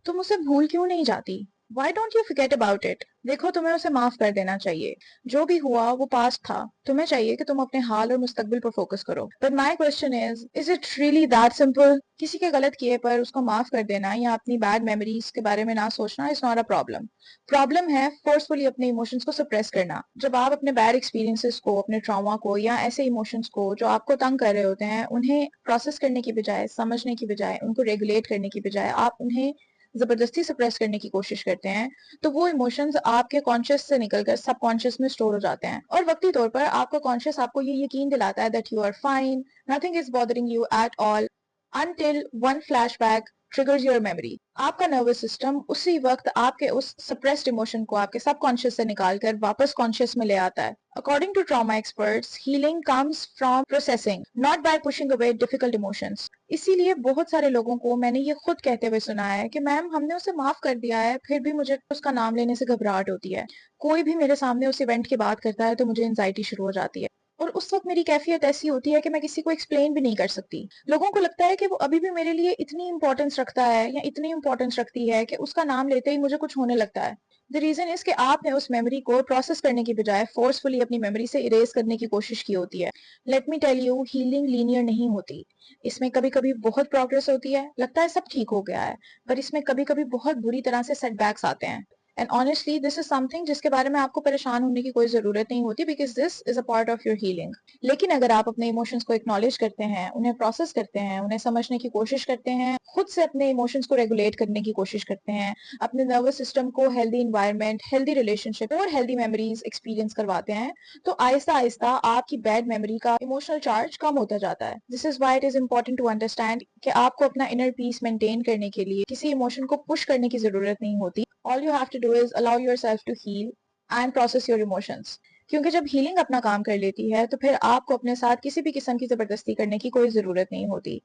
तुम उसे भूल क्यों नहीं जाती? Why don't you forget about it? देखो, तुम्हें उसे माफ कर देना चाहिए। जो भी हुआ वो पास्ट था। तुम्हें चाहिए कि तुम अपने हाल और मुस्तकबिल पर फोकस करो। But my question is it really that simple? किसी के गलत किए पर उसको माफ कर देना या अपनी बैड मेमोरीज के बारे में ना सोचना is not a problem. Problem है फोर्सफुली अपने इमोशंस को सप्रेस करना। जब आप अपने बैड एक्सपीरियंसेस को, अपने ट्रॉमा को या ऐसे इमोशंस को जो आपको तंग कर रहे होते हैं, उन्हें प्रोसेस करने की बजाय, समझने की बजाय, उनको रेगुलेट करने की बजाय आप उन्हें जबरदस्ती सप्रेस करने की कोशिश करते हैं, तो वो इमोशंस आपके कॉन्शियस से निकलकर सब कॉन्शियस में स्टोर हो जाते हैं और वक्ती तौर पर आपका कॉन्शियस आपको ये यकीन दिलाता है that you are fine, nothing is bothering you at all until one flashback triggers your memory. आपका नर्वस सिस्टम उसी वक्त आपके उस सप्रेस्ड इमोशन को आपके सबकॉन्शियस से निकालकर वापस कॉन्शियस में ले आता है। According to trauma experts, healing comes from processing, not by pushing away difficult emotions. इसीलिए बहुत सारे लोगों को मैंने ये खुद कहते हुए सुना है कि मैम हमने उसे माफ कर दिया है, फिर भी मुझे उसका नाम लेने से घबराहट होती है। कोई भी मेरे सामने उस इवेंट की बात करता है तो मुझे एंजाइटी शुरू हो जाती है और उस वक्त मेरी कैफियत ऐसी होती है कि मैं किसी को एक्सप्लेन भी नहीं कर सकती। लोगों को लगता है कि वो अभी भी मेरे लिए इतनी इंपॉर्टेंस रखता है या इतनी इंपॉर्टेंस रखती है कि उसका नाम लेते ही मुझे कुछ होने लगता है। द रीजन इज कि आपने उस मेमोरी को प्रोसेस करने की बजाय फोर्सफुली अपनी मेमोरी से इरेज करने की कोशिश की होती है। Let me tell you, healing linear नहीं होती। इसमें कभी कभी बहुत प्रोग्रेस होती है, लगता है सब ठीक हो गया है, पर इसमें कभी कभी बहुत बुरी तरह से सेटबैक्स आते हैं। And honestly this is something जिसके बारे में आपको परेशान होने की कोई जरूरत नहीं होती, because this is a part of your healing. लेकिन अगर आप अपने इमोशंस को एक्नॉलेज करते हैं, उन्हें प्रोसेस करते हैं, उन्हें समझने की कोशिश करते हैं, खुद से अपने इमोशंस को रेगुलेट करने की कोशिश करते हैं, अपने नर्वस सिस्टम को हेल्दी इन्वायरमेंट, हेल्दी रिलेशनशिप और हेल्दी मेमोरीज एक्सपीरियंस करवाते हैं, तो आहिस्ता आहिस्ता आपकी बैड मेमोरी का इमोशनल चार्ज कम होता जाता है। This is why it is important to understand कि आपको अपना इनर पीस मेंटेन करने के लिए किसी इमोशन को पुश करने की जरूरत नहीं होती। All you have to do is allow yourself to heal and process your emotions. क्योंकि जब हीलिंग अपना काम कर लेती है तो फिर आपको अपने साथ किसी भी किस्म की जबरदस्ती करने की कोई जरूरत नहीं होती।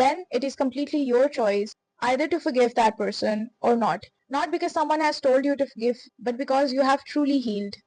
Then it is completely your choice either to forgive that person or not. Not because someone has told you to forgive, but because you have truly healed.